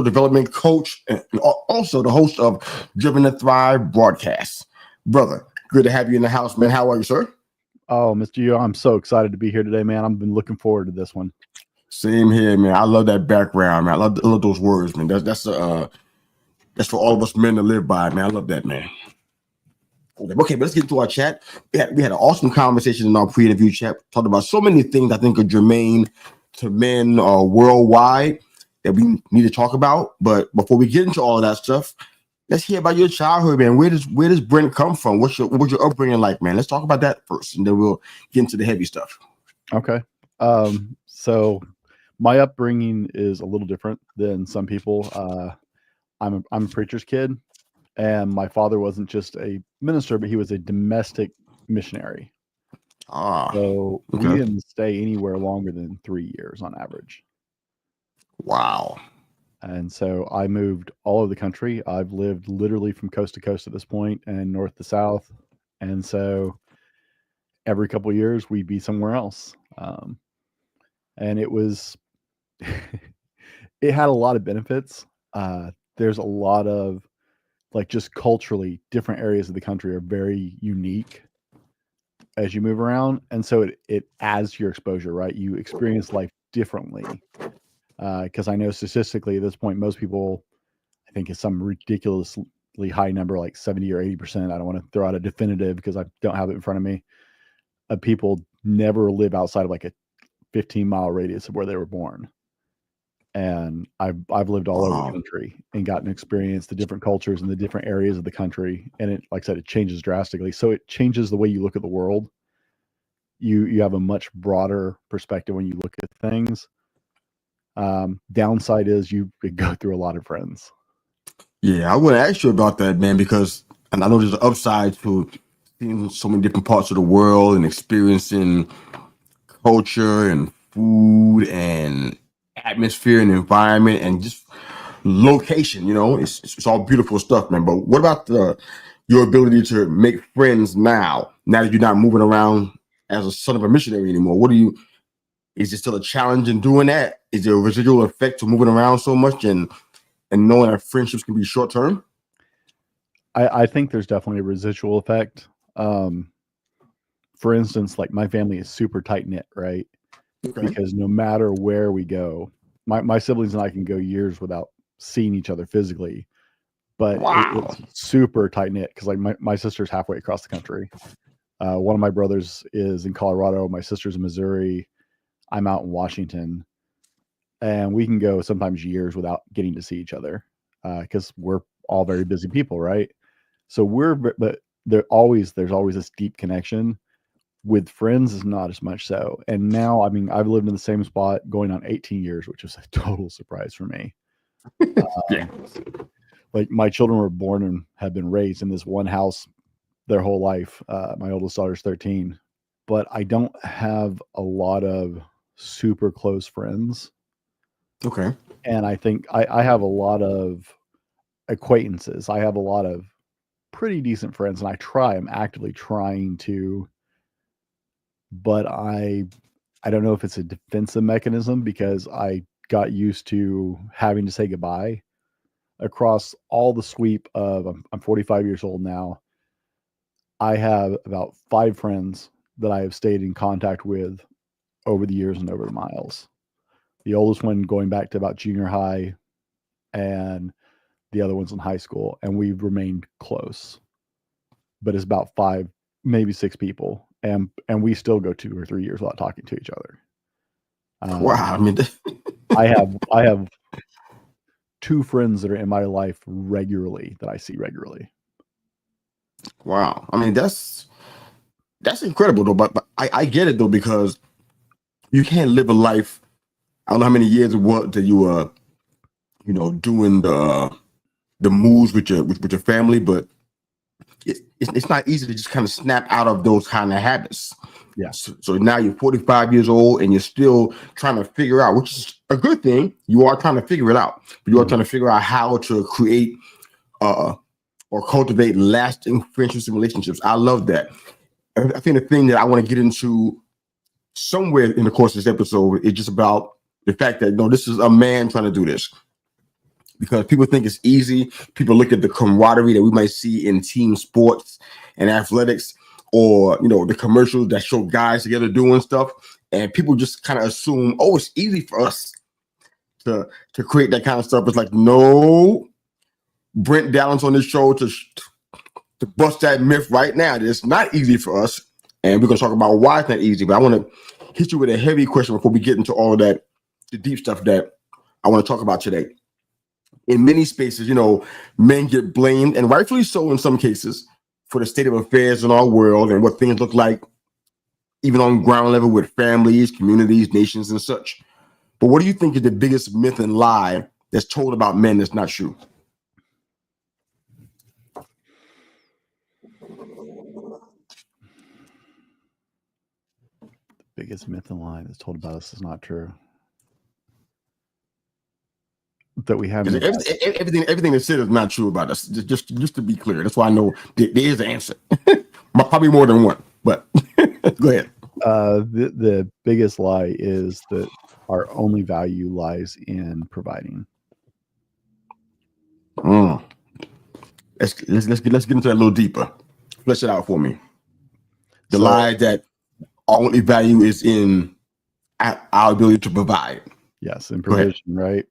development coach, and also the host of Driven to Thrive broadcast. Brother, good to have you in the house, man. How are you, sir? Oh, Mr. Yu, I'm so excited to be here today, man. I've been looking forward to this one. Same here, man. I love that background, man. I love those words, man. That's for all of us men to live by, man. I love that, man. Okay, but let's get into our chat. We had an awesome conversation in our pre-interview chat. Talked about so many things I think are germane to men worldwide that we need to talk about. But before we get into all of that stuff, let's hear about your childhood, man. Where does Brent come from? What's your upbringing like, man? Let's talk about that first, and then we'll get into the heavy stuff. Okay. So my upbringing is a little different than some people. I'm a preacher's kid, and my father wasn't just a minister, but he was a domestic missionary. So we didn't stay anywhere longer than 3 years on average. Wow. And so I moved all over the country. I've lived literally from coast to coast at this point and north to south. And so every couple of years we'd be somewhere else. And it was, it had a lot of benefits. There's a lot of, like, just culturally, different areas of the country are very unique as you move around. And so it adds to your exposure, right? You experience life differently. Because I know statistically at this point, most people, I think, is some ridiculously high number, like 70 or 80%. I don't want to throw out a definitive because I don't have it in front of me. Of people never live outside of like a 15-mile radius of where they were born. And I've lived all over the country and gotten to experience the different cultures and the different areas of the country. And it, like I said, it changes drastically. So it changes the way you look at the world. You have a much broader perspective when you look at things. Downside is you could go through a lot of friends. Yeah, I want to ask you about that, man, because and I know there's an upside to seeing so many different parts of the world and experiencing culture and food and atmosphere and environment and just location. You know, it's all beautiful stuff, man. But what about your ability to make friends now that you're not moving around as a son of a missionary anymore? Is it still a challenge in doing that? Is there a residual effect to moving around so much and knowing that friendships can be short term? I think there's definitely a residual effect. For instance, like my family is super tight knit, right? Okay. Because no matter where we go, my siblings and I can go years without seeing each other physically, but it's super tight knit because like my sister's halfway across the country. One of my brothers is in Colorado. My sister's in Missouri. I'm out in Washington, and we can go sometimes years without getting to see each other because we're all very busy people, right? So but there's always this deep connection. With friends is not as much so. And now, I mean, I've lived in the same spot going on 18 years, which is a total surprise for me. Yeah. Like my children were born and have been raised in this one house their whole life. My oldest daughter's 13, but I don't have a lot of super close friends. Okay. And I think I have a lot of acquaintances. I have a lot of pretty decent friends, and I'm actively trying to, but I don't know if it's a defensive mechanism because I got used to having to say goodbye across all the sweep of, I'm 45 years old now. I have about 5 friends that I have stayed in contact with over the years and over the miles. The oldest one going back to about junior high, and the other one's in high school, and we've remained close. But it's about 5, maybe 6 people, and we still go 2 or 3 years without talking to each other. Wow, I mean, I have 2 friends that are in my life regularly that I see regularly. Wow, I mean that's incredible though. But I get it though, because you can't live a life. I don't know how many years it was that you were, doing the moves with your family, but it's not easy to just kind of snap out of those kind of habits. Yeah. So now you're 45 years old and you're still trying to figure out, which is a good thing. You are trying to figure it out, but you are trying to figure out how to create or cultivate lasting friendships and relationships. I love that. I think the thing that I want to get into somewhere in the course of this episode is just about the fact that, this is a man trying to do this. because people think it's easy. People look at the camaraderie that we might see in team sports and athletics, or the commercials that show guys together doing stuff, and people just kind of assume, oh, it's easy for us to create that kind of stuff. It's like, no, Brent Dowlen's on this show to bust that myth right now. It's not easy for us, and we're gonna talk about why it's not easy. But I want to hit you with a heavy question before we get into all of that, the deep stuff that I want to talk about today. In many spaces, men get blamed, and rightfully so in some cases, for the state of affairs in our world and what things look like, even on ground level with families, communities, nations, and such. But what do you think is the biggest myth and lie that's told about men that's not true? Biggest myth and lie that's told about us is not true. That we have everything that's said is not true about us. Just to be clear, that's why I know there is an answer. Probably more than one, but go ahead. The biggest lie is that our only value lies in providing. Let's get into that a little deeper. Flesh it out for me. The lie that our only value is in our ability to provide. Yes, in provision, right?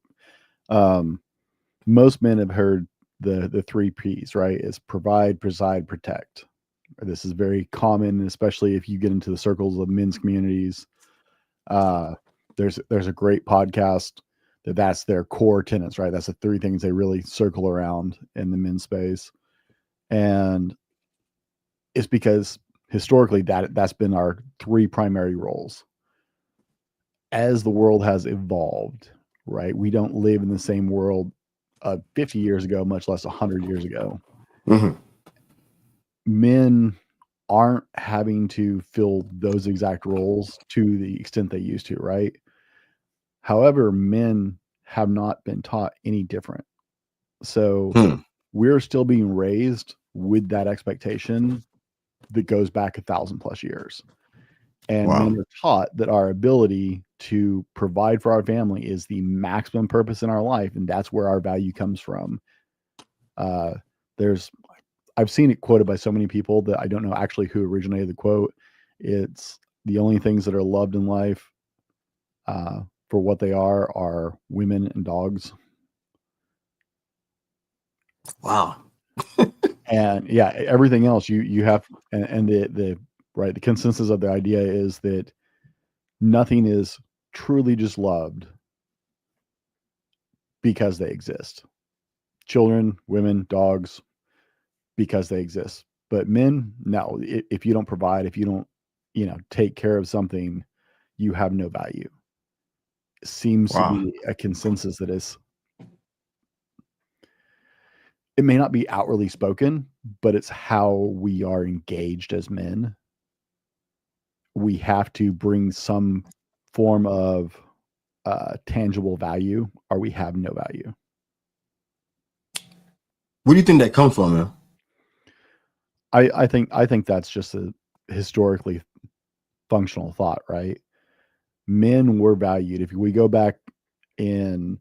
Most men have heard the 3 P's, right? It's provide, preside, protect. This is very common, especially if you get into the circles of men's communities. There's a great podcast that's their core tenets, right? That's the 3 things they really circle around in the men's space. And it's because historically that's been our 3 primary roles. As the world has evolved, right? We don't live in the same world 50 years ago, much less 100 years ago. Mm-hmm. Men aren't having to fill those exact roles to the extent they used to, right? However, men have not been taught any different. So we're still being raised with that expectation that goes back 1,000+ years. And men are taught that our ability to provide for our family is the maximum purpose in our life, and that's where our value comes from. I've seen it quoted by so many people that I don't know actually who originated the quote. It's the only things that are loved in life for what they are women and dogs. Wow. And yeah, everything else you have, and the consensus of the idea is that nothing is truly just loved because they exist. Children, women, dogs, because they exist. But men, no. If you don't provide, if you don't, take care of something, you have no value. It seems to be a consensus that is. It may not be outwardly spoken, but it's how we are engaged as men. We have to bring some form of tangible value, or we have no value. Where do you think that comes from, man? I think that's just a historically functional thought, right? Men were valued. If we go back in,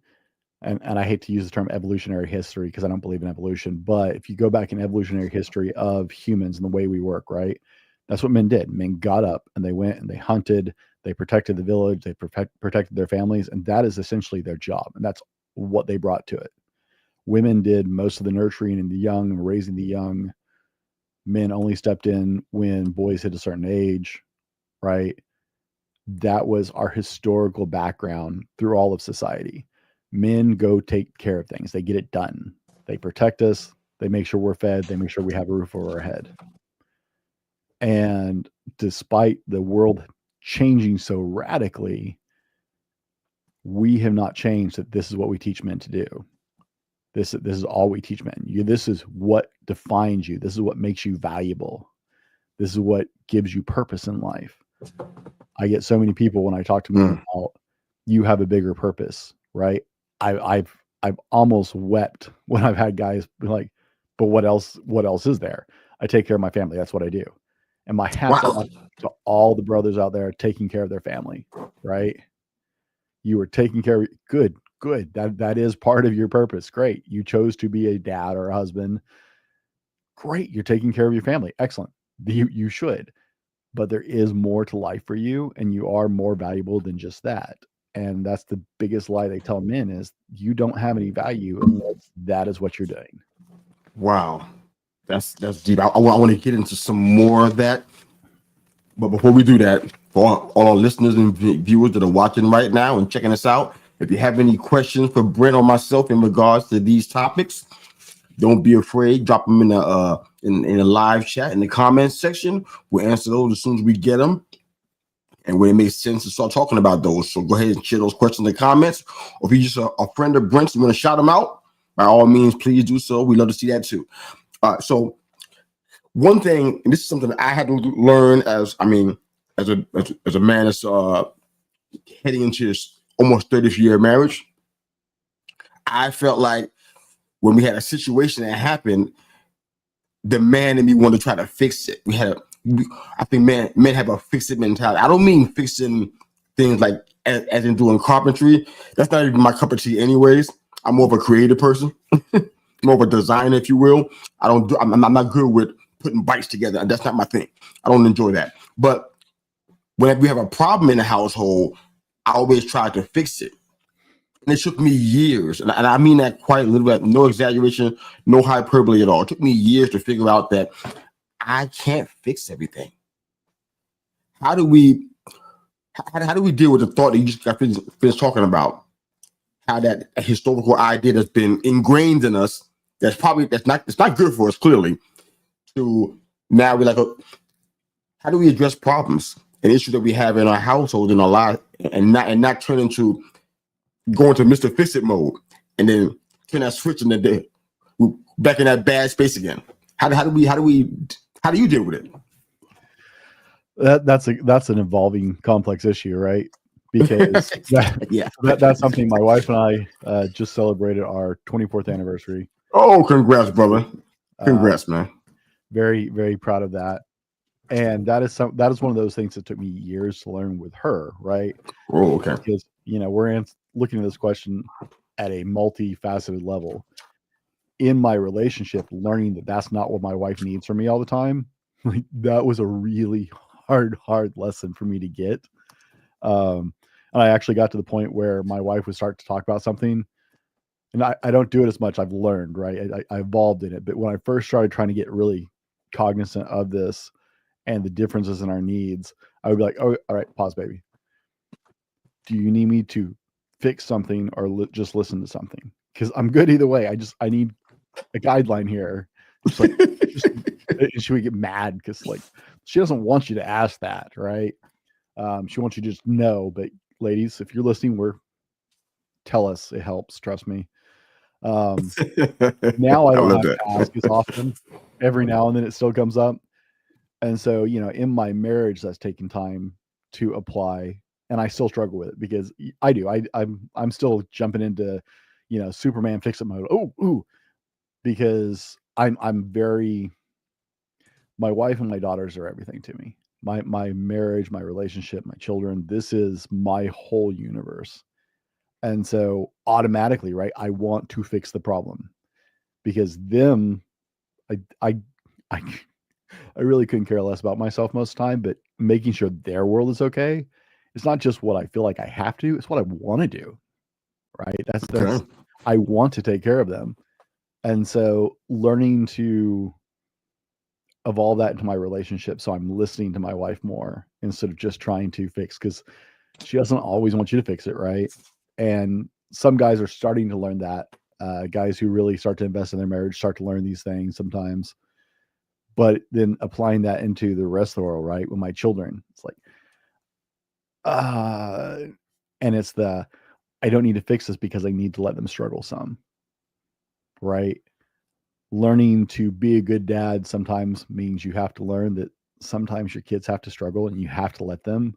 and I hate to use the term evolutionary history because I don't believe in evolution, but if you go back in evolutionary history of humans and the way we work, right? That's what men did. Men got up and they went and they hunted, they protected the village, they protected their families, and that is essentially their job. And that's what they brought to it. Women did most of the nurturing and the young and raising the young. Men only stepped in when boys hit a certain age, right? That was our historical background through all of society. Men go take care of things. They get it done. They protect us. They make sure we're fed. They make sure we have a roof over our head. And despite the world changing so radically, we have not changed that this is what we teach men to do. This is all we teach men. This is what defines you. This is what makes you valuable. This is what gives you purpose in life. I get so many people when I talk to men about you have a bigger purpose, right? I've almost wept when I've had guys be like, but what else is there? I take care of my family. That's what I do. And my hats off to all the brothers out there taking care of their family, right? You are taking care of good Good. That is part of your purpose. Great. You chose to be a dad or a husband. Great. You're taking care of your family. Excellent. You should. But there is more to life for you, and you are more valuable than just that. And that's the biggest lie they tell men is you don't have any value unless that is what you're doing. Wow, that's deep. I want to get into some more of that, but before we do that, for all our listeners and viewers that are watching right now and checking us out, if you have any questions for Brent or myself in regards to these topics, don't be afraid. Drop them in the in a live chat in the comments section. We'll answer those as soon as we get them, and when it makes sense to start talking about those. So go ahead and share those questions in the comments. Or if you're just a friend of Brent's, you want to shout them out, by all means, please do so. We love to see that too. So one thing, and this is something I had to learn as a man that's heading into his almost 30th year of marriage. I felt like when we had a situation that happened, the man in me wanted to try to fix it. I think men have a fix it mentality. I don't mean fixing things like as in doing carpentry. That's not even my cup of tea, anyways. I'm more of a creative person, more of a designer, if you will. I'm not good with putting bites together. That's not my thing. I don't enjoy that. But when we have a problem in the household, I always try to fix it. And it took me years, and I mean that quite literally, no exaggeration, no hyperbole at all. It took me years to figure out that I can't fix everything. How do we deal with the thought that you just got finished talking about? How that historical idea that's been ingrained in us, it's not good for us, clearly. To now we're like, how do we address problems and issues that we have in our household, in our life, and not turn into going to Mr. Fix-It mode, and then turn that switch and then we're back in that bad space again? How do you deal with it? That's an evolving, complex issue, right? Because that's something my wife and I just celebrated our 24th anniversary. Oh, congrats, brother! Congrats, man. Very, very proud of that. And that is one of those things that took me years to learn with her, right? Oh, okay. Because we're looking at this question at a multifaceted level. In my relationship, learning that that's not what my wife needs from me all the time, like that was a really hard lesson for me to get. And I actually got to the point where my wife would start to talk about something, and I don't do it as much. I've learned, right? I evolved in it. But when I first started trying to get really cognizant of this and the differences in our needs, I would be like, oh, all right, pause, baby. Do you need me to fix something or just listen to something? Because I'm good either way. I need a guideline here. She would get mad because she doesn't want you to ask that, right? She wants you to just know. But ladies, if you're listening, tell us. It helps. Trust me. Now I don't have to ask as often. Every now and then it still comes up. And so, in my marriage, that's taken time to apply, and I still struggle with it because I do. I'm still jumping into, Superman fix it mode. Because I'm very. My wife and my daughters are everything to me. My marriage, my relationship, my children. This is my whole universe, and so automatically, right? I want to fix the problem because them, I really couldn't care less about myself most of the time, but making sure their world is okay. It's not just what I feel like I have to, it's what I want to do. Right. That's I want to take care of them. And so learning to evolve that into my relationship. So I'm listening to my wife more instead of just trying to fix, because she doesn't always want you to fix it. Right. And some guys are starting to learn that. Guys who really start to invest in their marriage start to learn these things sometimes. But then applying that into the rest of the world, right? With my children, it's like, and it's I don't need to fix this because I need to let them struggle some, right? Learning to be a good dad sometimes means you have to learn that sometimes your kids have to struggle and you have to let them,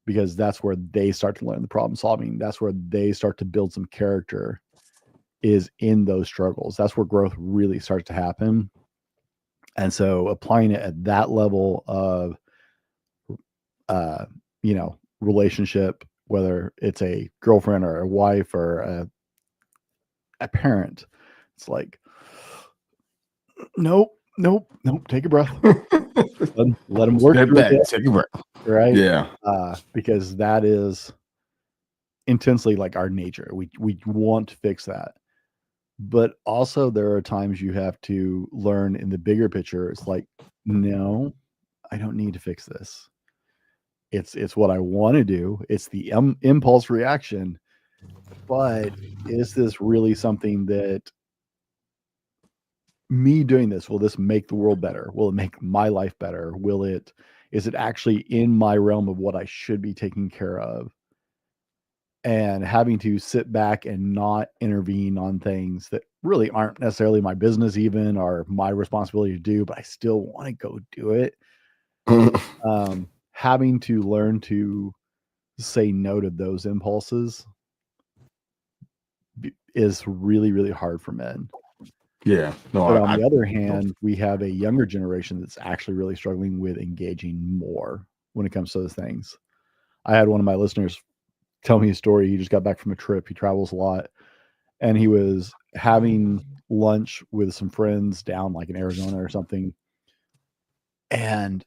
because that's where they start to learn the problem solving. That's where they start to build some character, is in those struggles. That's where growth really starts to happen. And so applying it at that level of, relationship whether it's a girlfriend or a wife or a parent. It's like, nope, nope, nope. Take a breath. Let them work Step through back, it, take a breath. right? Yeah. Because that is intensely like our nature. We want to fix that. But also there are times you have to learn in the bigger picture. It's like, no, I don't need to fix this. It's what I want to do. It's the impulse reaction. But is this really something that me doing this, will this make the world better? Will it make my life better? Is it actually in my realm of what I should be taking care of? And having to sit back and not intervene on things that really aren't necessarily my business even or my responsibility to do, but I still want to go do it. Having to learn to say no to those impulses is really, really hard for men. Yeah. No, But on the other hand, we have a younger generation that's actually really struggling with engaging more when it comes to those things. I had one of my listeners tell me a story. He just got back from a trip. He travels a lot, and he was having lunch with some friends down like in Arizona or something. And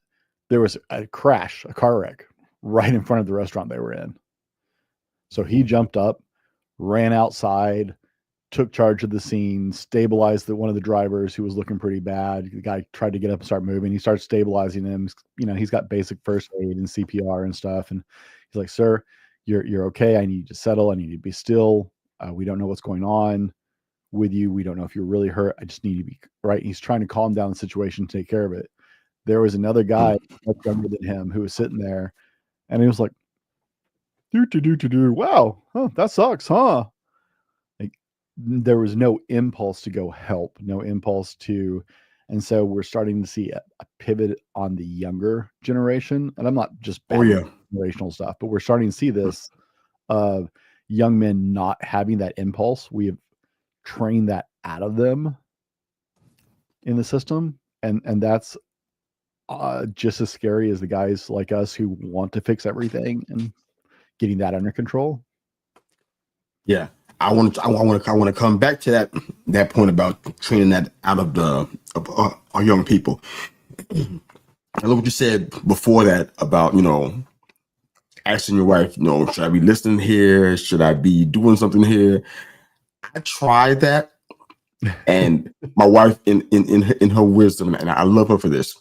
there was a crash, a car wreck right in front of the restaurant they were in. So he jumped up, ran outside, took charge of the scene, stabilized one of the drivers who was looking pretty bad. The guy tried to get up and start moving. He started stabilizing him. He's got basic first aid and CPR and stuff. And he's like, "Sir, you're okay. I need you to settle. I need you to be still. We don't know what's going on with you. We don't know if you're really hurt. I just need you to be right." He's trying to calm down the situation, take care of it. There was another guy much younger than him who was sitting there, and he was like, "Do. Wow, huh, that sucks, huh?" Like, there was no impulse to go help, no impulse to, and so we're starting to see a pivot on the younger generation. And I'm not just Oh battling yeah. generational stuff, but we're starting to see this of young men not having that impulse. We have trained that out of them in the system, and that's just as scary as the guys like us who want to fix everything and getting that under control. Yeah. I want to come back to that point about training that out of our young people. I love what you said before that about asking your wife, should I be listening here? Should I be doing something here? I tried that, and my wife, in her wisdom, and I love her for this.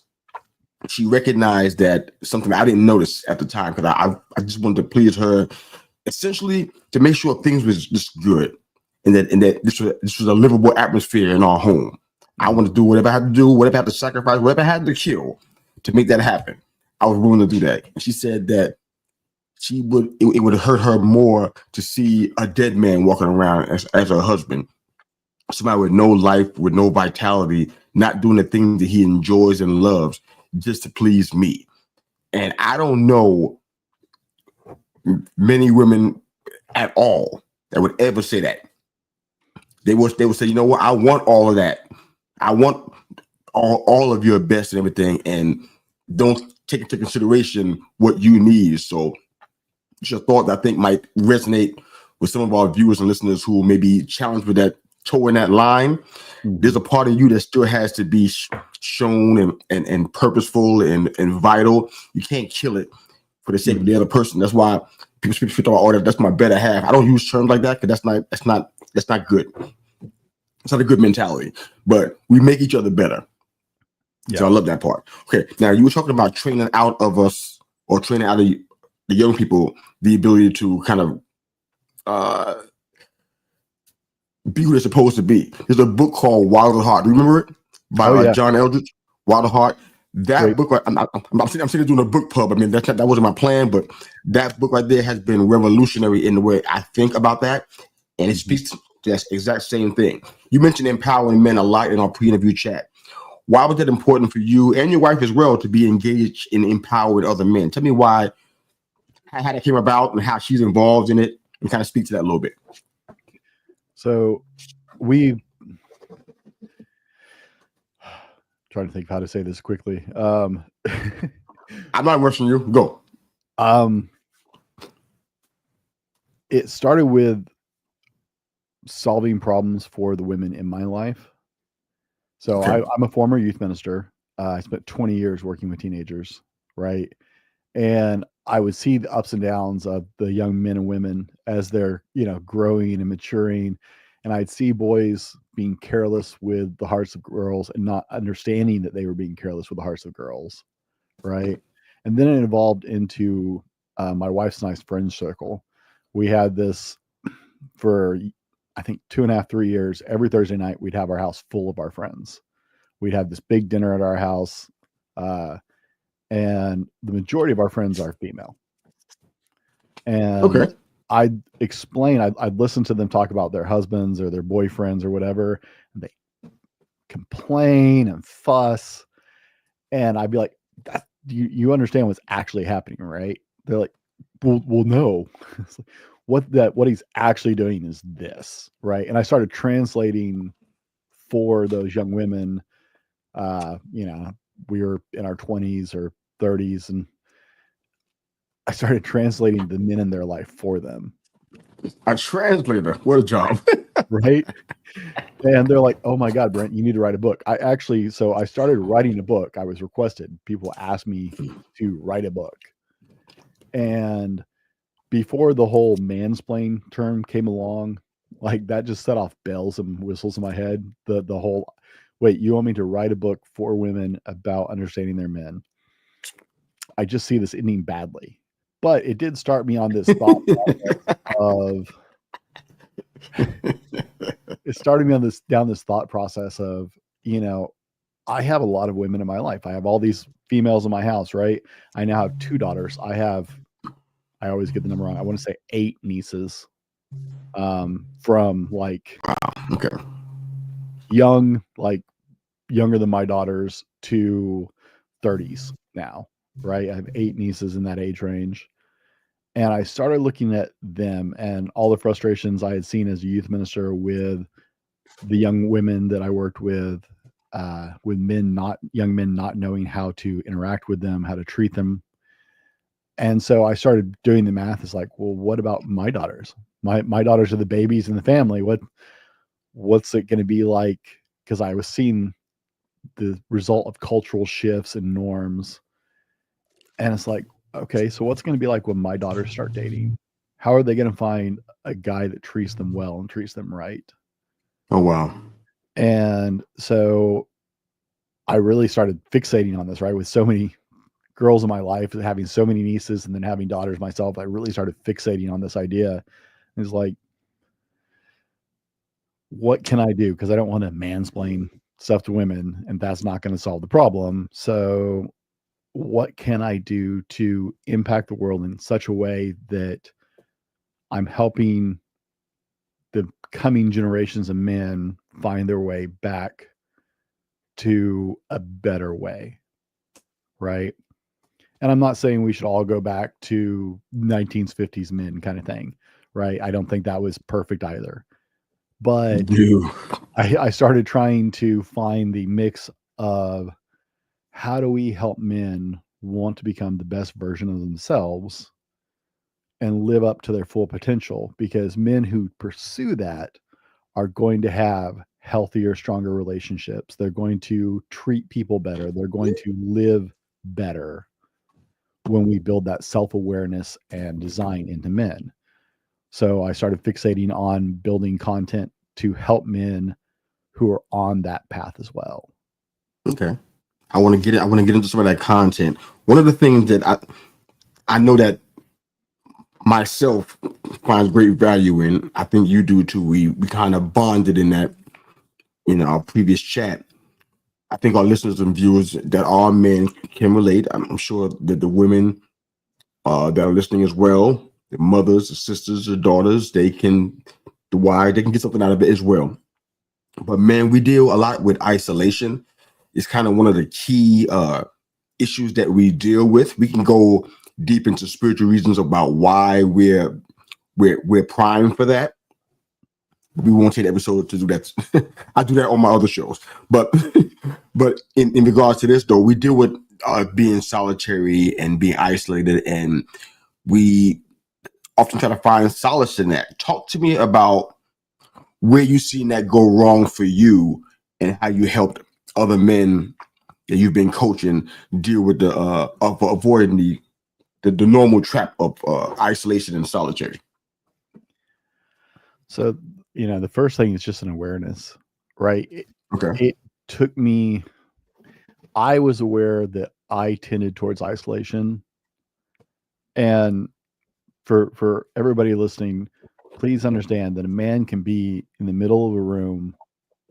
She recognized that something I didn't notice at the time because I just wanted to please her, essentially to make sure things was just good, and that this was a livable atmosphere in our home. I want to do whatever I had to do, whatever I had to sacrifice, whatever I had to kill to make that happen. I was willing to do that. And she said that it would hurt her more to see a dead man walking around as her husband, somebody with no life, with no vitality, not doing the things that he enjoys and loves just to please me. And I don't know many women at all that would ever say that. They would say, you know what, I want all of that. I want all of your best and everything, and don't take into consideration what you need. So it's a thought that I think might resonate with some of our viewers and listeners who may be challenged with that, toe in that line. There's a part of you that still has to be shown and purposeful and vital. You can't kill it for the sake of the other person. That's why people speak about, oh, that's my better half. I don't use terms like that because that's not good. It's not a good mentality. But we make each other better. Yeah. So I love that part. Okay, now you were talking about training out of us, or training out of the young people, the ability to kind of be who they're supposed to be. There's a book called Wild at Heart. Do you remember it? By John Eldridge, Wild at Heart. That book, I'm sitting doing a book pub. I mean, that wasn't my plan, but that book right there has been revolutionary in the way I think about that. And it speaks to that exact same thing. You mentioned empowering men a lot in our pre-interview chat. Why was that important for you and your wife as well to be engaged in empowering other men? Tell me why, how that came about and how she's involved in it, and kind of speak to that a little bit. So trying to think of how to say this quickly. I'm not rushing you. Go. It started with solving problems for the women in my life. So Okay. I'm a former youth minister. I spent 20 years working with teenagers, right? And I would see the ups and downs of the young men and women as they're, growing and maturing. And I'd see boys being careless with the hearts of girls and not understanding that they were being careless with the hearts of girls, right? And then it evolved into my wife's and I's friend circle. We had this for, I think, 2.5, 3 years. Every Thursday night, we'd have our house full of our friends. We'd have this big dinner at our house. And the majority of our friends are female. And Okay. I'd explain, I'd listen to them talk about their husbands or their boyfriends or whatever, and they complain and fuss. And I'd be like, you understand what's actually happening, right? They're like, well no. It's like, what he's actually doing is this, right? And I started translating for those young women. We were in our 20s or 30s, and I started translating the men in their life for them. A translator. What a job. Right. And they're like, oh my God, Brent, you need to write a book. So I started writing a book. I was requested. People asked me to write a book. And before the whole mansplain term came along, like that just set off bells and whistles in my head. The whole, wait, you want me to write a book for women about understanding their men? I just see this ending badly. But it did start me on this thought of it started me on down this thought process of, I have a lot of women in my life. I have all these females in my house, right? I now have 2 daughters. I always get the number wrong. I want to say 8 nieces, from like Okay. young, like younger than my daughters to 30s now, right? I have 8 nieces in that age range. And I started looking at them and all the frustrations I had seen as a youth minister with the young women that I worked with young men not knowing how to interact with them, how to treat them. And so I started doing the math. It's like, well, what about my daughters? My daughters are the babies in the family. What's it going to be like? Because I was seeing the result of cultural shifts and norms. And it's like, okay, so what's going to be like when my daughters start dating? How are they going to find a guy that treats them well and treats them right? Oh, wow. And so I really started fixating on this, right? With so many girls in my life, having so many nieces and then having daughters myself, I really started fixating on this idea. It's like, what can I do? Because I don't want to mansplain stuff to women, and that's not going to solve the problem. So what can I do to impact the world in such a way that I'm helping the coming generations of men find their way back to a better way, right? And I'm not saying we should all go back to 1950s men kind of thing, right? I don't think that was perfect either. But You. I started trying to find the mix of how do we help men want to become the best version of themselves and live up to their full potential, because men who pursue that are going to have healthier, stronger relationships. They're going to treat people better. They're going to live better when we build that self-awareness and design into men. So I started fixating on building content to help men who are on that path as well. Okay. I want to get into some of that content. One of the things that I know that myself finds great value in, I think you do too. We kind of bonded in that in our previous chat. I think our listeners and viewers that are men can relate. I'm sure that the women that are listening as well, the mothers, the sisters, the daughters, the wives, they can get something out of it as well. But man, we deal a lot with isolation. It's kind of one of the key issues that we deal with. We can go deep into spiritual reasons about why we're primed for that. We won't take the episode to do that. I do that on my other shows. But but in regards to this though, we deal with being solitary and being isolated, and we often try to find solace in that. Talk to me about where you seen that go wrong for you and how you helped other men that you've been coaching deal with the of avoiding the normal trap of isolation and solitude. So, the first thing is just an awareness, right? Okay. It took me, I was aware that I tended towards isolation. And for everybody listening, please understand that a man can be in the middle of a room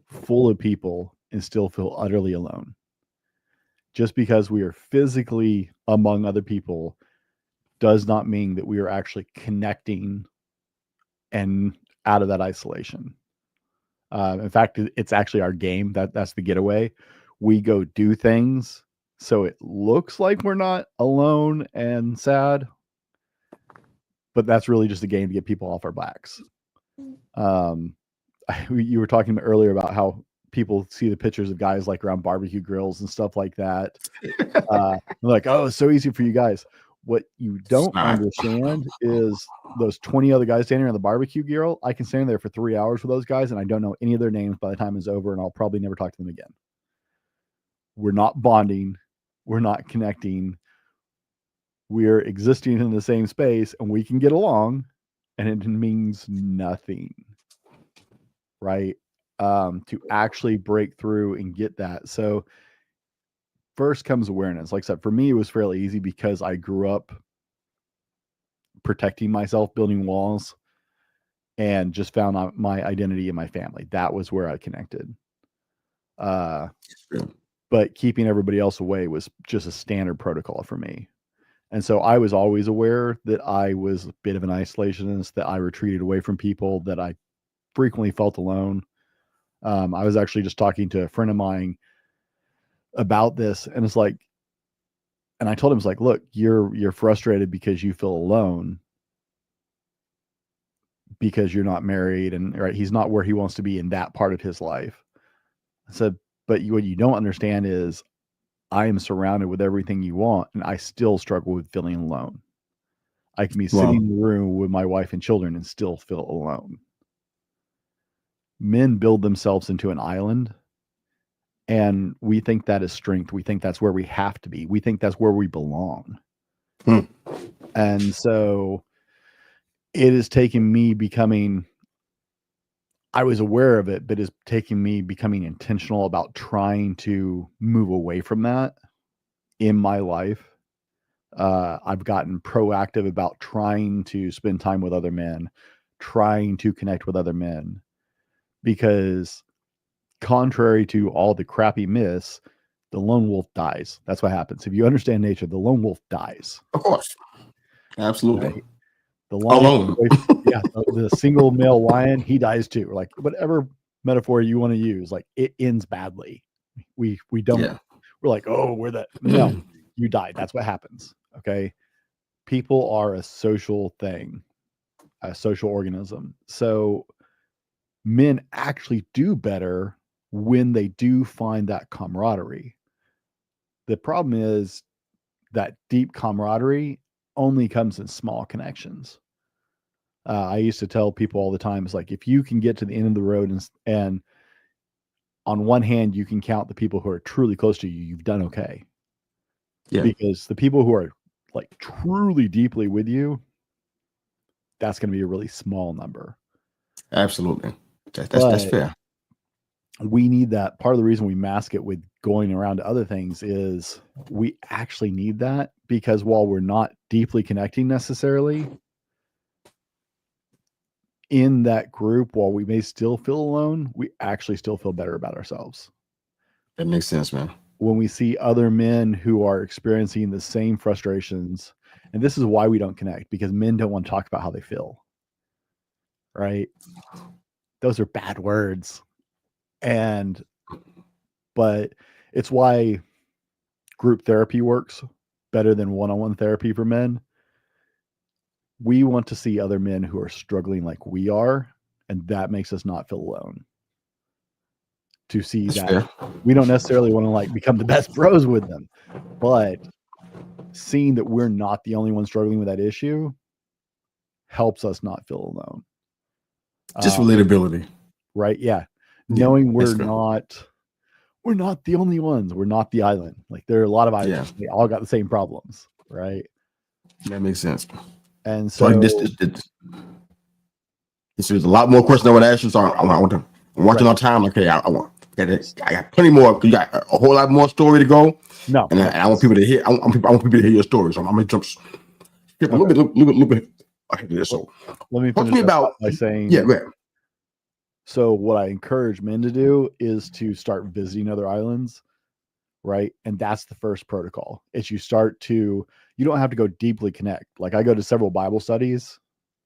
full of people and still feel utterly alone. Just because we are physically among other people does not mean that we are actually connecting and out of that isolation. In fact, it's actually our game. That's the getaway. We go do things so it looks like we're not alone and sad, but that's really just a game to get people off our backs. You were talking earlier about how people see the pictures of guys like around barbecue grills and stuff like that. Like, oh, it's so easy for you guys. What you don't understand is those 20 other guys standing around the barbecue grill. I can stand there for 3 hours with those guys and I don't know any of their names by the time it's over, and I'll probably never talk to them again. We're not bonding. We're not connecting. We're existing in the same space and we can get along, and it means nothing, right? To actually break through and get that. So first comes awareness. Like I said, for me, it was fairly easy because I grew up protecting myself, building walls, and just found out my identity in my family. That was where I connected. But keeping everybody else away was just a standard protocol for me. And so I was always aware that I was a bit of an isolationist, that I retreated away from people, that I frequently felt alone. I was actually just talking to a friend of mine about this, and it's like, and I told him, it's like, look, you're frustrated because you feel alone because you're not married, and right, he's not where he wants to be in that part of his life. I said, but what you don't understand is I am surrounded with everything you want, and I still struggle with feeling alone. I can be sitting in the room with my wife and children and still feel alone. Men build themselves into an island, and we think that is strength. We think that's where we have to be. We think that's where we belong. And so it has taken me becoming, I was aware of it, but it's taking me becoming intentional about trying to move away from that in my life. I've gotten proactive about trying to spend time with other men, trying to connect with other men, because contrary to all the crappy myths, the lone wolf dies. That's what happens. If you understand nature, the lone wolf dies. Of course. Absolutely. Right? The lion, yeah, the single male lion, he dies too. Like whatever metaphor you want to use, like it ends badly. We don't, we're like, oh, we're that. No, you died. That's what happens. Okay. People are a social thing, a social organism. So men actually do better when they do find that camaraderie. The problem is that deep camaraderie only comes in small connections. I used to tell people all the time, it's like, if you can get to the end of the road and on one hand, you can count the people who are truly close to you, you've done okay. Yeah. Because the people who are like truly deeply with you, that's going to be a really small number. Absolutely. That's fair. We need that. Part of the reason we mask it with going around to other things is we actually need that, because while we're not deeply connecting necessarily in that group, while we may still feel alone, we actually still feel better about ourselves. That makes sense, man. When we see other men who are experiencing the same frustrations, and this is why we don't connect, because men don't want to talk about how they feel, right? Those are bad words. But it's why group therapy works better than one-on-one therapy for men. We want to see other men who are struggling like we are, and that makes us not feel alone. To see that's that fair. We don't necessarily want to like become the best bros with them, but seeing that we're not the only one struggling with that issue helps us not feel alone. Just relatability. Right? Yeah. Yeah, Knowing we're basically. not the only ones. We're not the island. Like there are a lot of islands. Yeah, They all got the same problems, right? that makes sense. And So so there's a lot more questions I want to ask you. So I want to. I'm watching right. our time. Okay, I got plenty more. You got a whole lot more story to go, No, and no. I want people to hear. I want people to hear your story. So I'm gonna skip a Okay. little bit. Okay, there. So Let me talk to finish me that about. thought by saying, Yeah, go ahead. so what I encourage men to do is to start visiting other islands, right? And that's the first protocol. Is you don't have to go deeply connect. Like I go to several Bible studies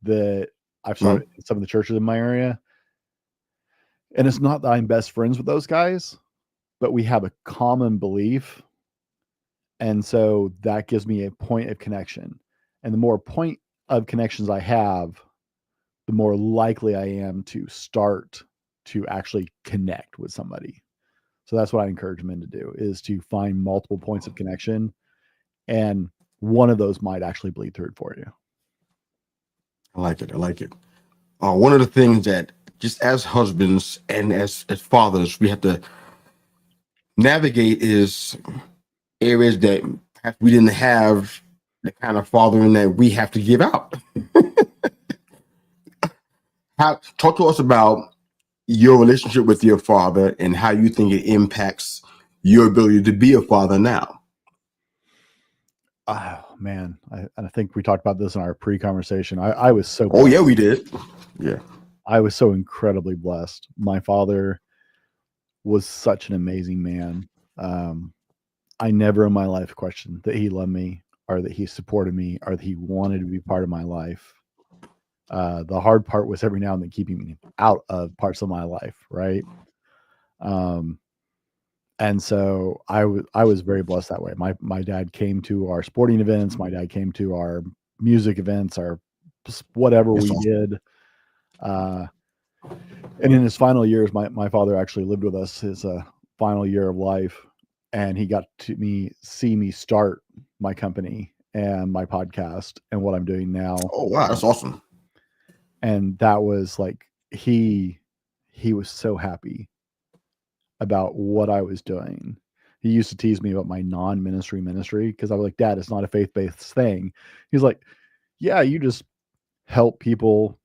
that I've started in some of the churches in my area. And it's not that I'm best friends with those guys, but we have a common belief. And so that gives me a point of connection. And the more point of connections I have, the more likely I am to start to actually connect with somebody. So that's what I encourage men to do, is to find multiple points of connection, and one of those might actually bleed through for you. I like it. I like it. One of the things that just as husbands and as fathers we have to navigate is areas that perhaps we didn't have the kind of fathering that we have to give out. Talk to us about your relationship with your father and how you think it impacts your ability to be a father now. Oh man, I think we talked about this in our pre-conversation. I was so Oh blessed. yeah, we did. Yeah, I was so incredibly blessed. My father was such an amazing man. I never in my life questioned that he loved me, or that he supported me, or that he wanted to be part of my life. The hard part was every now and then keeping me out of parts of my life, right? And so I was very blessed that way. My dad came to our sporting events. My dad came to our music events, our whatever that's we awesome. did. And in his final years, my father actually lived with us his final year of life, and he got to see me start my company and my podcast and what I'm doing now. Oh wow, that's awesome. And that was like he was so happy about what I was doing. He used to tease me about my non-ministry ministry, because I was like, Dad, it's not a faith-based thing. He's like, yeah, you just help people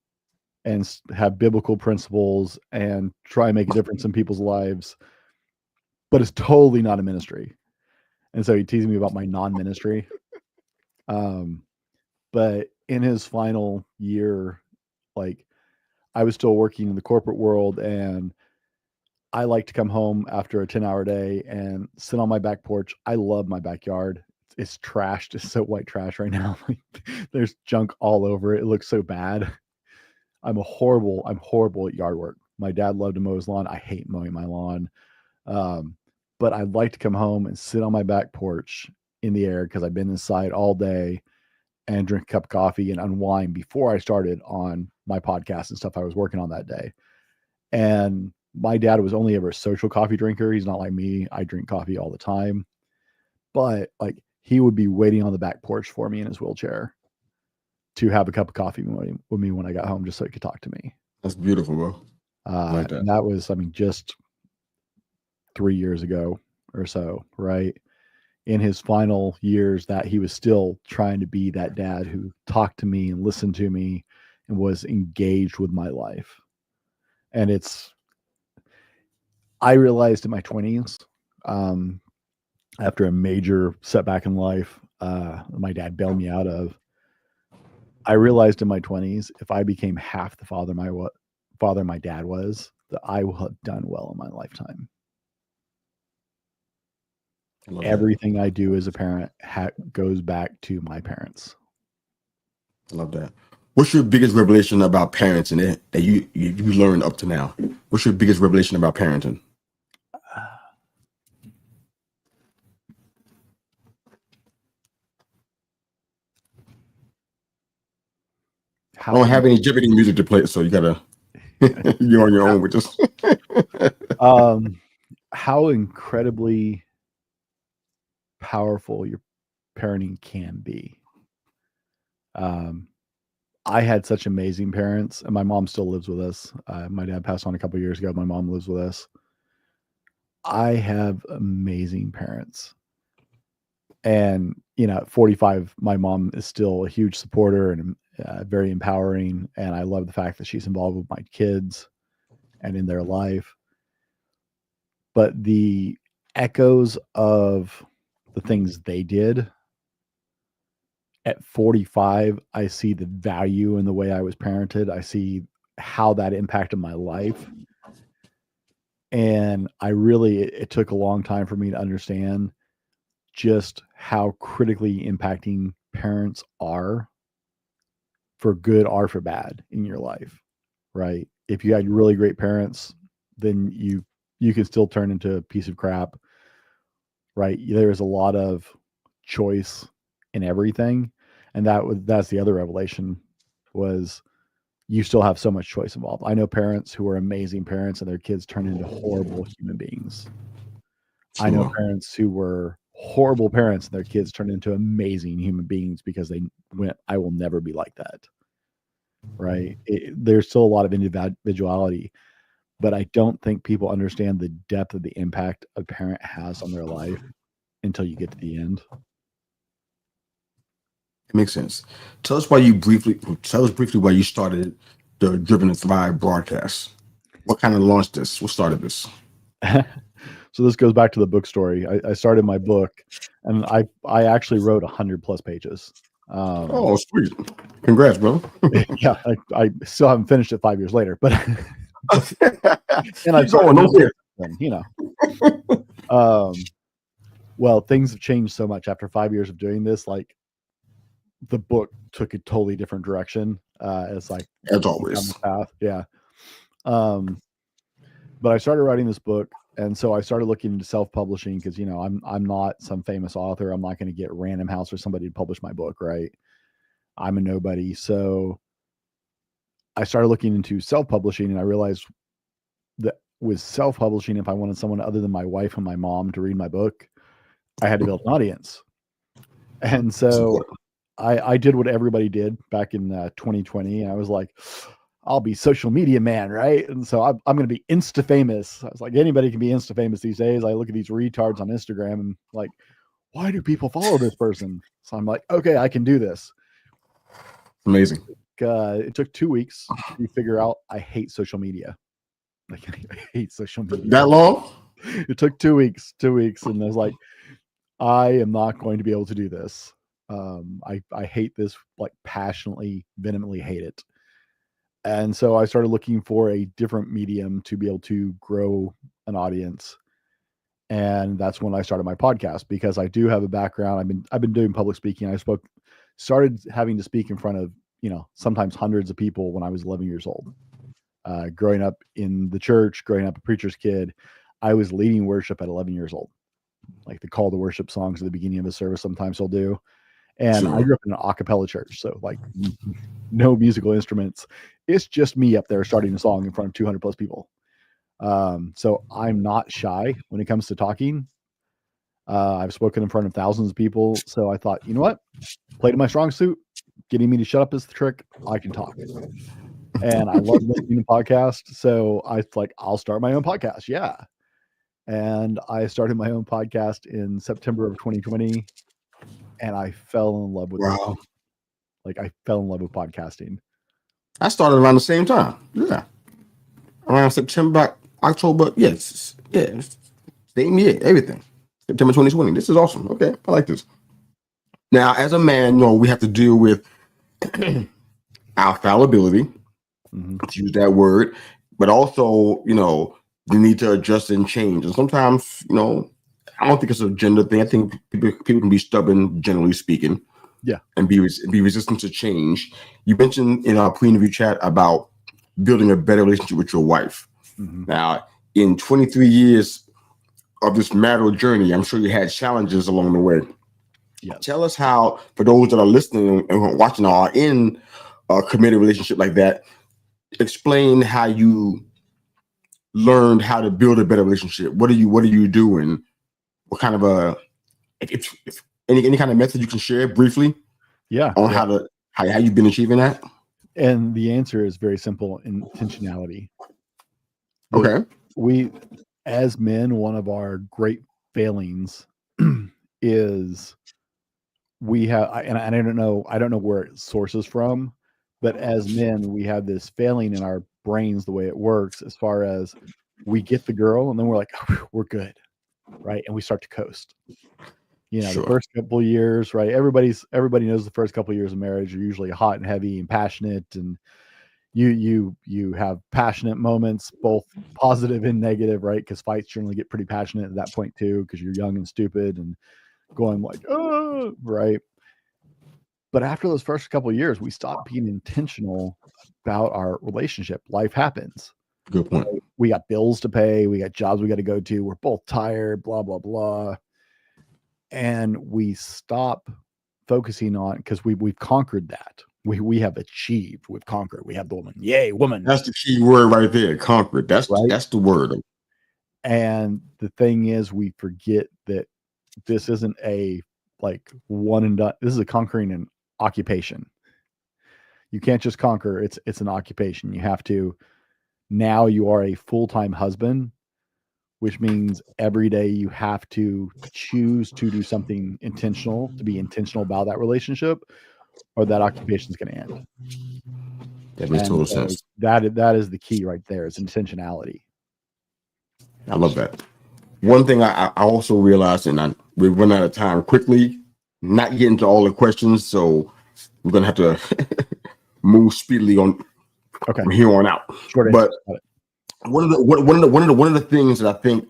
and have biblical principles and try and make a difference in people's lives, but it's totally not a ministry. And so he teased me about my non-ministry. But in his final year, like I was still working in the corporate world, and I like to come home after a 10-hour day and sit on my back porch. I love my backyard. It's trashed. It's so white trash right now. There's junk all over it. It looks so bad. I'm horrible at yard work. My dad loved to mow his lawn. I hate mowing my lawn. But I'd like to come home and sit on my back porch in the air, because I've been inside all day, and drink a cup of coffee and unwind before I started on my podcast and stuff I was working on that day. And my dad was only ever a social coffee drinker. He's not like me. I drink coffee all the time. But like he would be waiting on the back porch for me in his wheelchair to have a cup of coffee with me when I got home, just so he could talk to me. That's beautiful, bro. I like that. And that was, just 3 years ago or so, right? In his final years, that he was still trying to be that dad who talked to me and listened to me and was engaged with my life. And I realized in my 20s, after a major setback in life, my dad bailed me out of, I realized in my 20s, if I became half the father my dad was, that I will have done well in my lifetime. Everything I do as a parent goes back to my parents. I love that. What's your biggest revelation about parenting that you learned up to now? What's your biggest revelation about parenting? I don't have any Jeopardy music to play, so you gotta you're on your own with this. How incredibly powerful your parenting can be. I had such amazing parents, and my mom still lives with us. My dad passed on a couple years ago. My mom lives with us. I have amazing parents. And, at 45, my mom is still a huge supporter and very empowering. And I love the fact that she's involved with my kids and in their life. But the echoes of the things they did at 45, I see the value in the way I was parented. I see how that impacted my life. And it took a long time for me to understand just how critically impacting parents are for good or for bad in your life, right? If you had really great parents, then you can still turn into a piece of crap, right? There's a lot of choice in everything, and that's the other revelation was you still have so much choice involved. I know parents who are amazing parents and their kids turn into horrible human beings. I know Sure. parents who were horrible parents and their kids turned into amazing human beings because they went, I will never be like that. Right. There's still a lot of individuality, but I don't think people understand the depth of the impact a parent has on their life until you get to the end. It makes sense. Tell us briefly why you started the Driven to Thrive broadcast. What kind of launched this? What started this? So this goes back to the book story. I started my book, and I actually wrote 100+ pages. Oh, sweet! Congrats, bro. Yeah, I still haven't finished it 5 years later, but and I've Keep going. started Don't new care. books, well, things have changed so much after 5 years of doing this. Like the book took a totally different direction. It's like As down the always. path, yeah. But I started writing this book, and so I started looking into self-publishing because I'm not some famous author. I'm not going to get Random House or somebody to publish my book, right? I'm a nobody. So I started looking into self-publishing, and I realized that with self-publishing, if I wanted someone other than my wife and my mom to read my book, I had to build an audience. And It's so important. I did what everybody did back in 2020, and I was like, I'll be social media man, right? And so I'm going to be Insta famous. I was like, anybody can be Insta famous these days. I look at these retards on Instagram and like, why do people follow this person? So I'm like, okay, I can do this. Amazing. It took 2 weeks to figure out I hate social media. Like I hate social media. That long? It took 2 weeks, and I was like, I am not going to be able to do this. I hate this, like passionately, vehemently hate it. And so I started looking for a different medium to be able to grow an audience. And that's when I started my podcast because I do have a background. I've been doing public speaking. Started having to speak in front of, sometimes hundreds of people when I was 11 years old. Growing up in the church, growing up a preacher's kid, I was leading worship at 11 years old. Like the call to worship songs at the beginning of a service sometimes I'll do. And I Sure. grew up in an a cappella church, so like no musical instruments. It's just me up there starting a song in front of 200+ people. So I'm not shy when it comes to talking. I've spoken in front of thousands of people. So I thought, you know what? Play to my strong suit. Getting me to shut up is the trick. I can talk. And I love listening to podcasts. So I like, I'll start my own podcast. Yeah. And I started my own podcast in September of 2020. And I fell in love with this. Wow. Like I fell in love with podcasting. I started around the same time. Yeah. Around September, October. Yes. Yeah. Same year. Everything. September 2020. This is awesome. Okay. I like this. Now, as a man, we have to deal with our fallibility, to use that word, but also, the need to adjust and change. And sometimes, I don't think it's a gender thing. I think people can be stubborn, generally speaking. Yeah. And be resistant to change. You mentioned in our pre-interview chat about building a better relationship with your wife. Mm-hmm. Now, in 23 years of this marital journey, I'm sure you had challenges along the way. Yes. Tell us how, for those that are listening and watching are in a committed relationship like that, explain how you learned how to build a better relationship. What are you doing? What kind of if any kind of method you can share briefly? Yeah. On Yeah. how you've been achieving that? And the answer is very simple: intentionality. That Okay. we, as men, one of our great failings is we have, and I don't know where it sources from, but as men, we have this failing in our brains the way it works, as far as we get the girl and then we're like, "Oh, we're good," right? And we start to coast. The Sure. first couple of years, right? Everybody knows the first couple of years of marriage are usually hot and heavy and passionate, and you have passionate moments, both positive and negative, right? Because fights generally get pretty passionate at that point too, because you're young and stupid and going like, oh, right. But after those first couple of years, we stop being intentional about our relationship. Life happens. Good point. We got bills to pay, we got jobs we got to go to, we're both tired, blah blah blah, and we stop focusing on, because we've conquered that. We have achieved, we've conquered, we have the woman, yay woman, That's the key word right there. Conquered. right? That's the word. And the thing is, we forget that this isn't a like one and done. This is a conquering an occupation. You can't just conquer. It's an occupation. You have to, now you are a full-time husband, which means every day you have to choose to do something intentional, to be intentional about that relationship, or that occupation is going to end. That makes And total so sense. that is the key right there, is intentionality. I love that. One thing I also realized, and we're running out of time quickly, not getting to all the questions, so we're gonna have to move speedily on Okay. from here on out. Short answer. But one of the things that I think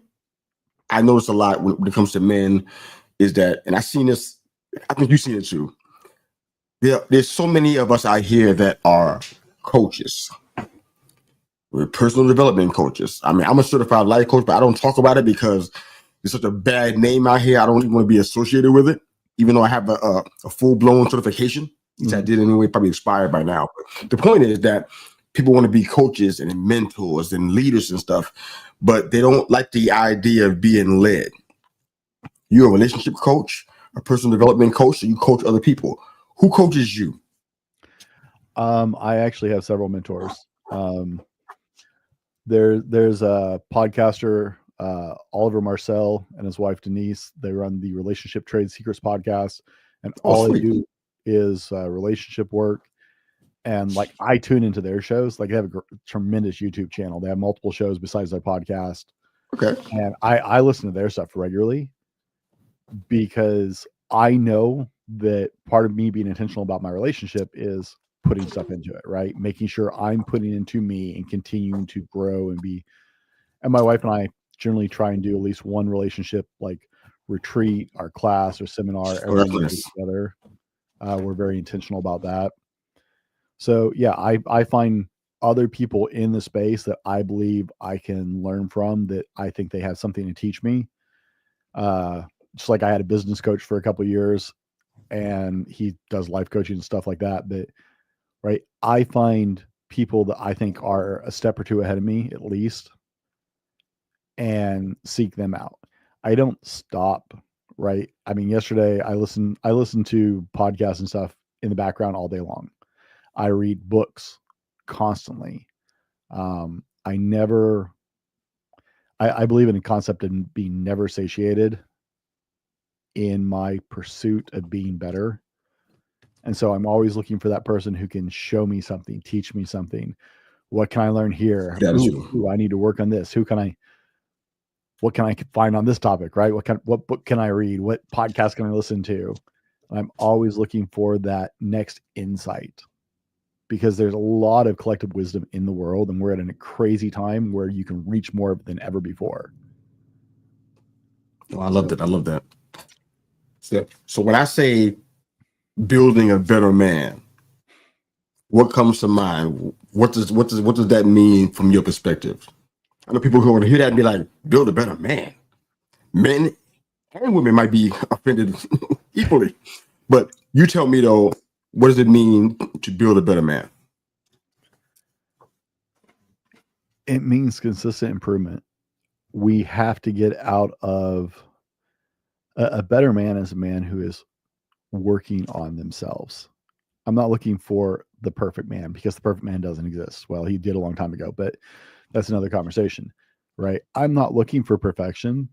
I notice a lot when it comes to men is that, and I've seen this, I think you've seen it too. There's so many of us out here that are coaches. We're personal development coaches. I mean, I'm a certified life coach, but I don't talk about it because it's such a bad name out here. I don't even want to be associated with it, even though I have a full-blown certification, which I did anyway, probably expired by now. But the point is that people want to be coaches and mentors and leaders and stuff, but they don't like the idea of being led. You're a relationship coach, a personal development coach, so you coach other people. Who coaches you? I actually have several mentors. There's a podcaster, Oliver Marcel, and his wife Denise. They run the Relationship Trade Secrets podcast, and all they do is relationship work. And like, I tune into their shows. Like, they have a tremendous YouTube channel. They have multiple shows besides their podcast. Okay. And I listen to their stuff regularly, because I know that part of me being intentional about my relationship is putting stuff into it, right? Making sure I'm putting into me and continuing to grow and be. And my wife and I generally try and do at least one relationship like retreat, our class or seminar every year together. We're very intentional about that. So yeah, I find other people in the space that I believe I can learn from, that I think they have something to teach me. Just like I had a business coach for a couple of years, and he does life coaching and stuff like that. But right, I find people that I think are a step or two ahead of me, at least, and seek them out. I don't stop, right? I mean, yesterday I listened to podcasts and stuff in the background all day long. I read books constantly. I never, I believe in the concept of being never satiated in my pursuit of being better. And so I'm always looking for that person who can show me something, teach me something. What can I learn here? Ooh, I need to work on this. What can I find on this topic, right? What book can I read? What podcast can I listen to? I'm always looking for that next insight, because there's a lot of collective wisdom in the world, and we're at a crazy time where you can reach more than ever before. Oh, I love that. I love that. So when I say building a better man, what comes to mind? What does that mean from your perspective? I know people who want to hear that and be like, build a better man. Men and women might be offended equally. But you tell me though, what does it mean to build a better man? It means consistent improvement. We have to get out of a better man is a man who is working on themselves. I'm not looking for the perfect man, because the perfect man doesn't exist. Well, he did a long time ago, but that's another conversation, right? I'm not looking for perfection.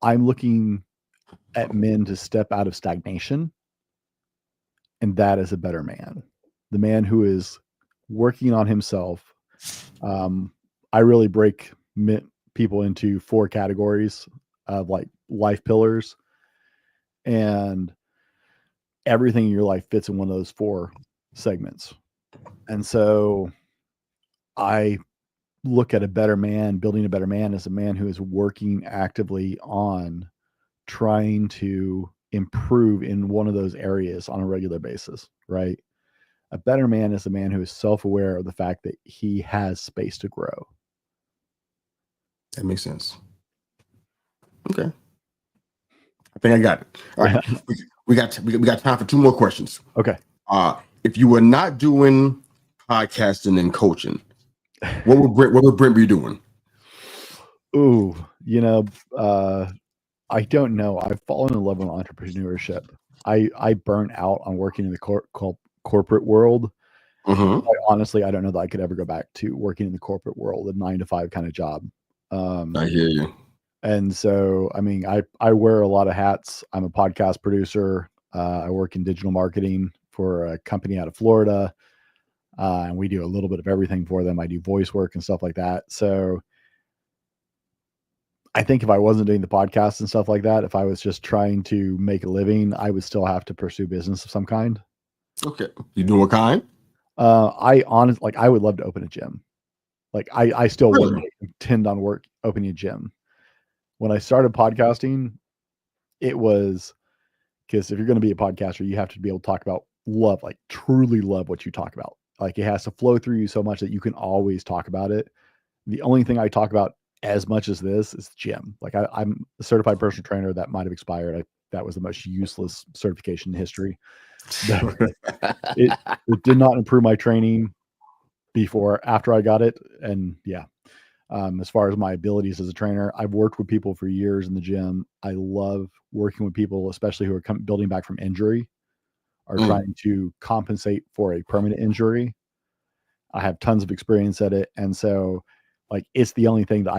I'm looking at men to step out of stagnation, and that is a better man. The man who is working on himself. I really break people into 4 categories of like life pillars, and everything in your life fits in one of those 4 segments. And so I look at a better man, building a better man, as a man who is working actively on trying to improve in one of those areas on a regular basis, right? A better man is a man who is self-aware of the fact that he has space to grow. That makes sense. Okay. I think I got it. All right. We got time for 2 more questions. Okay. If you were not doing podcasting and coaching, what would Brent be doing? Ooh, I don't know. I've fallen in love with entrepreneurship. I burn out on working in the corporate world. Honestly, I don't know that I could ever go back to working in the corporate world, a 9-to-5 kind of job. I hear you. And so, I mean, I wear a lot of hats. I'm a podcast producer. I work in digital marketing for a company out of Florida. And we do a little bit of everything for them. I do voice work and stuff like that. So I think if I wasn't doing the podcast and stuff like that, if I was just trying to make a living, I would still have to pursue business of some kind. Okay. You doing what kind? I would love to open a gym. Like I still wouldn't intend on opening a gym. When I started podcasting, it was because if you're going to be a podcaster, you have to be able to talk about love, like truly love what you talk about. Like it has to flow through you so much that you can always talk about it. The only thing I talk about as much as this is gym. Like I'm a certified personal trainer that might have expired. That was the most useless certification in history. It did not improve my training after I got it. And yeah, as far as my abilities as a trainer, I've worked with people for years in the gym. I love working with people, especially who are building back from injury or trying to compensate for a permanent injury. I have tons of experience at it. And so like, it's the only thing that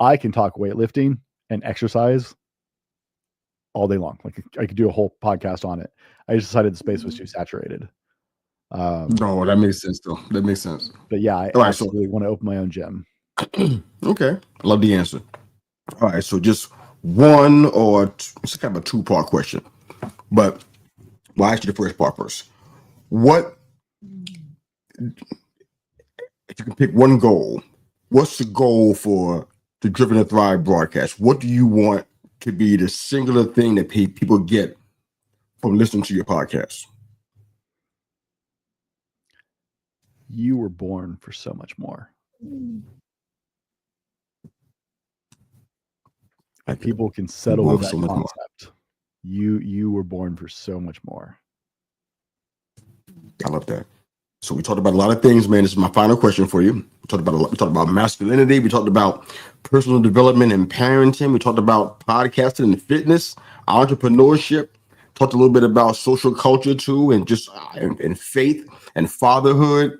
I can talk weightlifting and exercise all day long. Like I could do a whole podcast on it. I just decided the space was too saturated. No, that makes sense though. That makes sense. But yeah, I absolutely want to open my own gym. Okay. I love the answer. All right. So just one or it's kind of a 2-part question, but I'll ask you the first part first. What, if you can pick one goal, what's the goal for the Driven to Thrive broadcast? What do you want to be the singular thing that people get from listening to your podcast? You were born for so much more. If people can settle with that concept, you were born for so much more. I love that. So we talked about a lot of things, man. This is my final question for you. We talked about masculinity. We talked about personal development and parenting. We talked about podcasting and fitness, entrepreneurship. Talked a little bit about social culture too, and just and faith and fatherhood.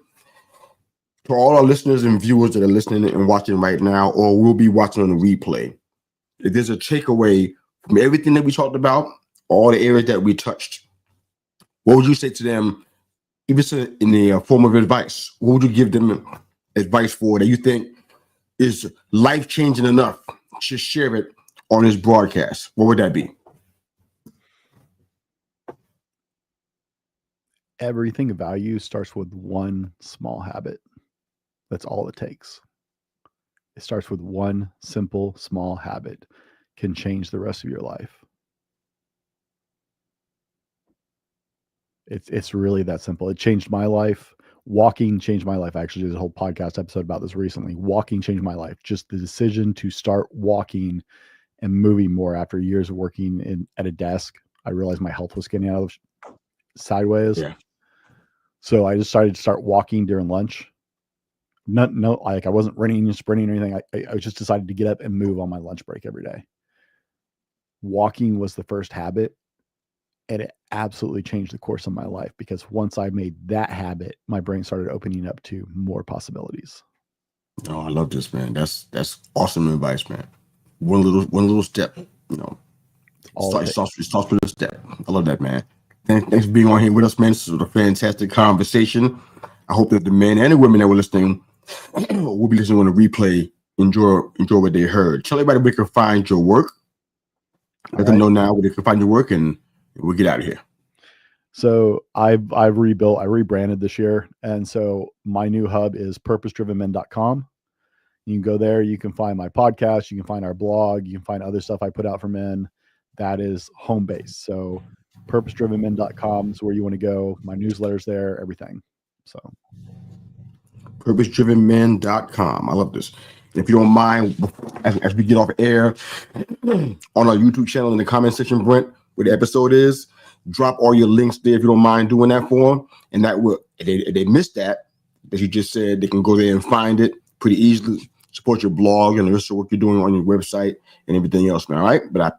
For all our listeners and viewers that are listening and watching right now, or will be watching on the replay, if there's a takeaway from everything that we talked about, all the areas that we touched, what would you say to them? If it's in the form of advice, what would you give them advice for that you think is life-changing enough to share it on this broadcast? What would that be? Everything of value starts with one small habit. That's all it takes. It starts with one simple, small habit, can change the rest of your life. It's really that simple. It changed my life. Walking changed my life. I actually did a whole podcast episode about this recently. Walking changed my life. Just the decision to start walking and moving more after years of working at a desk. I realized my health was getting out of sideways. Yeah. So I decided to start walking during lunch. I wasn't running and sprinting or anything. I just decided to get up and move on my lunch break every day. Walking was the first habit. And it absolutely changed the course of my life, because once I made that habit, my brain started opening up to more possibilities. Oh, I love this, man. That's awesome advice, man. One little step, you know. All it takes. It starts with a step. I love that, man. Thanks for being on here with us, man. This was a fantastic conversation. I hope that the men and the women that were listening will be listening on the replay. Enjoy what they heard. Tell everybody where they can find your work. Let them know now where they can find your work, and we'll get out of here. So I rebranded this year. And so my new hub is purposedrivenmen.com. You can go there. You can find my podcast. You can find our blog. You can find other stuff I put out for men. That is home base. So purposedrivenmen.com is where you want to go. My newsletter's there, everything. So purposedrivenmen.com. I love this. If you don't mind, as we get off air on our YouTube channel in the comment section, Brent, where the episode is, drop all your links there if you don't mind doing that for them. And that will, if they missed that, as you just said, they can go there and find it pretty easily. Support your blog and the rest of what you're doing on your website and everything else, man. All right. But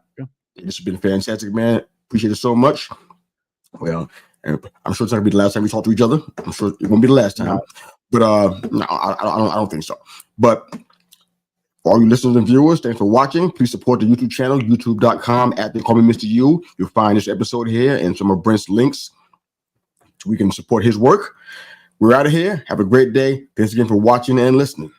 this has been fantastic, man. Appreciate it so much. Well, I'm sure it's not gonna be the last time we talk to each other. I'm sure it won't be the last time. No. But no, I don't think so. But for all you listeners and viewers, thanks for watching. Please support the YouTube channel, youtube.com/@thecallmemr.u. You'll find this episode here and some of Brent's links so we can support his work. We're out of here. Have a great day. Thanks again for watching and listening.